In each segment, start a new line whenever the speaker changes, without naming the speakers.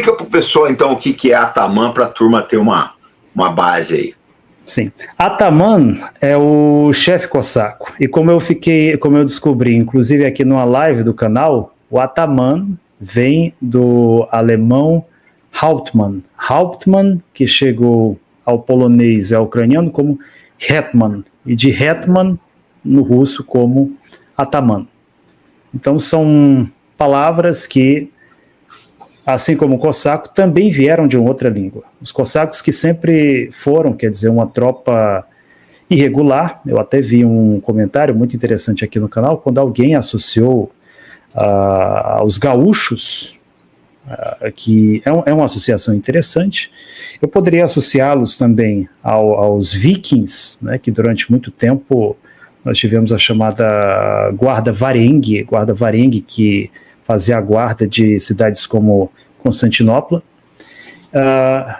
Explica para o pessoal, então, o que é Ataman, para a turma ter uma base aí.
Sim. Ataman é o chefe cossaco. E como eu descobri, inclusive aqui numa live do canal, o Ataman vem do alemão Hauptmann. Hauptmann, que chegou ao polonês e ao ucraniano como Hetman. E de Hetman, no russo, como Ataman. Então são palavras que, assim como o cossaco, também vieram de uma outra língua. Os cossacos que sempre foram, quer dizer, uma tropa irregular. Eu até vi um comentário muito interessante aqui no canal, quando alguém associou aos gaúchos, que é uma associação interessante. Eu poderia associá-los também aos vikings, né, que durante muito tempo nós tivemos a chamada guarda varengue, que fazia a guarda de cidades como Constantinopla.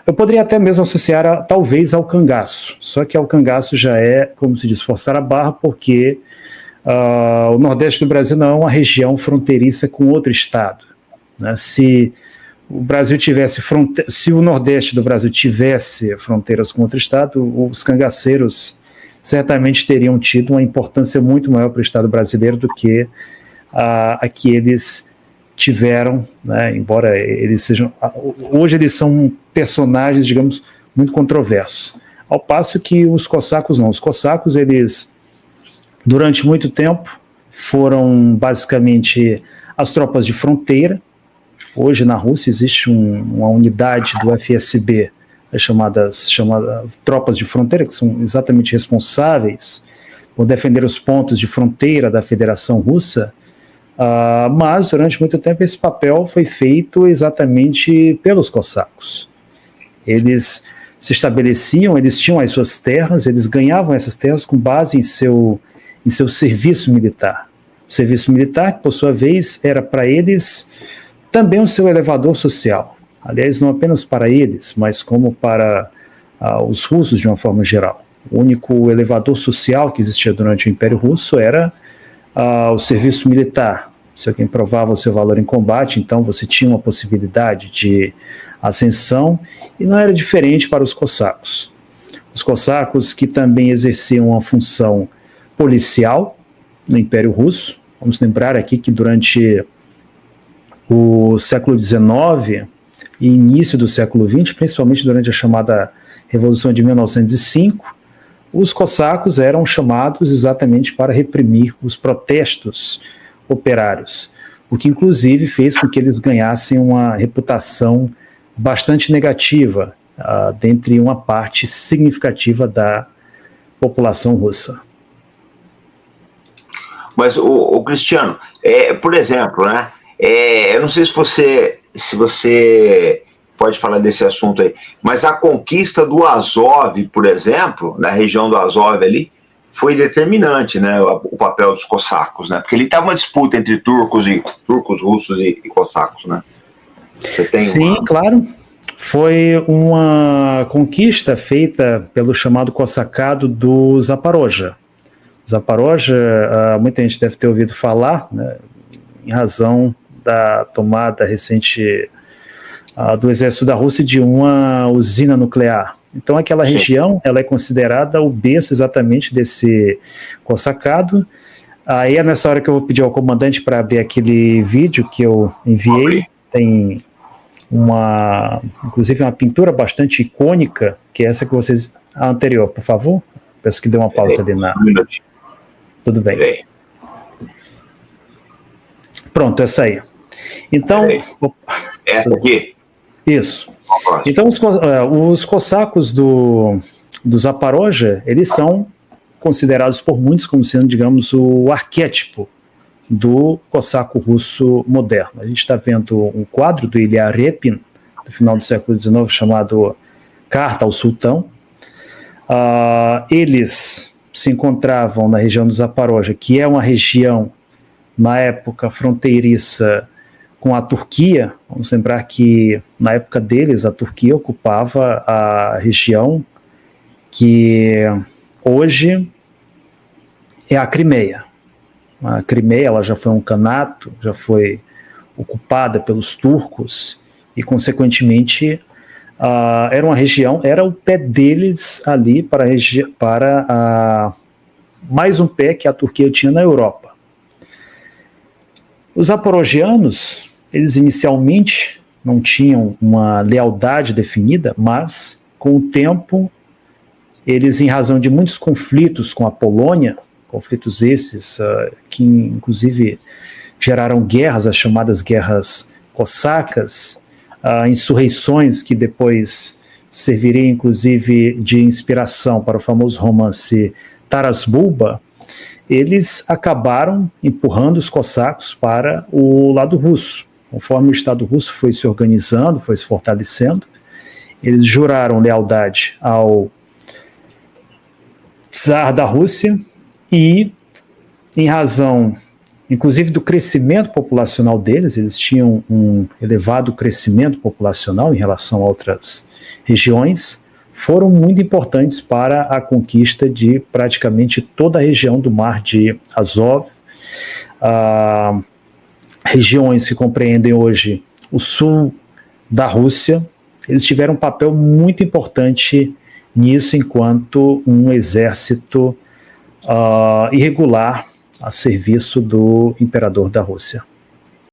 Eu poderia até mesmo associar talvez ao cangaço, só que ao cangaço já é, como se diz, forçar a barra, porque o Nordeste do Brasil não é uma região fronteiriça com outro estado, né? Se o Nordeste do Brasil tivesse fronteiras com outro estado, os cangaceiros certamente teriam tido uma importância muito maior para o estado brasileiro do que a que eles tiveram, né? Embora eles sejam, hoje eles são personagens, digamos, muito controversos, ao passo que os cossacos não. Os cossacos, eles durante muito tempo foram basicamente as tropas de fronteira. Hoje na Rússia existe uma unidade do FSB, chamadas tropas de fronteira, que são exatamente responsáveis por defender os pontos de fronteira da Federação Russa. Mas durante muito tempo esse papel foi feito exatamente pelos cossacos. Eles se estabeleciam, eles tinham as suas terras, eles ganhavam essas terras com base em seu serviço militar. O serviço militar, que por sua vez era para eles também o seu elevador social. Aliás, não apenas para eles, mas como para os russos de uma forma geral. O único elevador social que existia durante o Império Russo era o serviço militar. Se alguém provava o seu valor em combate, então você tinha uma possibilidade de ascensão, e não era diferente para os cossacos. Os cossacos que também exerciam uma função policial no Império Russo. Vamos lembrar aqui que durante o século XIX e início do século XX, principalmente durante a chamada Revolução de 1905, os cossacos eram chamados exatamente para reprimir os protestos operários, o que inclusive fez com que eles ganhassem uma reputação bastante negativa dentre uma parte significativa da população russa.
Mas, o Cristiano, por exemplo, né, eu não sei se você pode falar desse assunto aí, mas a conquista do Azov, por exemplo, na região do Azov ali, foi determinante, né, o papel dos cossacos, né, porque ali estava uma disputa entre turcos, russos e cossacos, né?
Sim, claro. Foi uma conquista feita pelo chamado cossacado do Zaporozhia. Zaporozhia, muita gente deve ter ouvido falar, né, em razão da tomada recente do exército da Rússia de uma usina nuclear. Então aquela região, ela é considerada o berço exatamente desse cossacado. Aí é nessa hora que eu vou pedir ao comandante para abrir aquele vídeo que eu enviei. Tem inclusive uma pintura bastante icônica, que é essa que vocês... A anterior, por favor. Peço que dê uma pausa ali na... Tudo bem. Pronto, essa aí. Então...
Essa aqui?
Isso. Então, os cossacos do Zaporozhia, eles são considerados por muitos como sendo, digamos, o arquétipo do cossaco russo moderno. A gente está vendo um quadro do Ilya Repin, do final do século XIX, chamado Carta ao Sultão. Eles se encontravam na região do Zaporozhia, que é uma região, na época, fronteiriça com a Turquia. Vamos lembrar que, na época deles, a Turquia ocupava a região que hoje é a Crimeia. A Crimeia, ela já foi um kanato, já foi ocupada pelos turcos, e, consequentemente, era uma região, era o pé deles ali para mais um pé que a Turquia tinha na Europa. Os zaporogianos, eles inicialmente não tinham uma lealdade definida, mas com o tempo, eles, em razão de muitos conflitos com a Polônia, conflitos esses que inclusive geraram guerras, as chamadas guerras cossacas, insurreições que depois serviriam inclusive de inspiração para o famoso romance Taras Bulba, eles acabaram empurrando os cossacos para o lado russo. Conforme o Estado russo foi se organizando, foi se fortalecendo, eles juraram lealdade ao Tsar da Rússia e, em razão, inclusive, do crescimento populacional deles, eles tinham um elevado crescimento populacional em relação a outras regiões, foram muito importantes para a conquista de praticamente toda a região do Mar de Azov, regiões que compreendem hoje o sul da Rússia. Eles tiveram um papel muito importante nisso, enquanto um exército irregular a serviço do imperador da Rússia.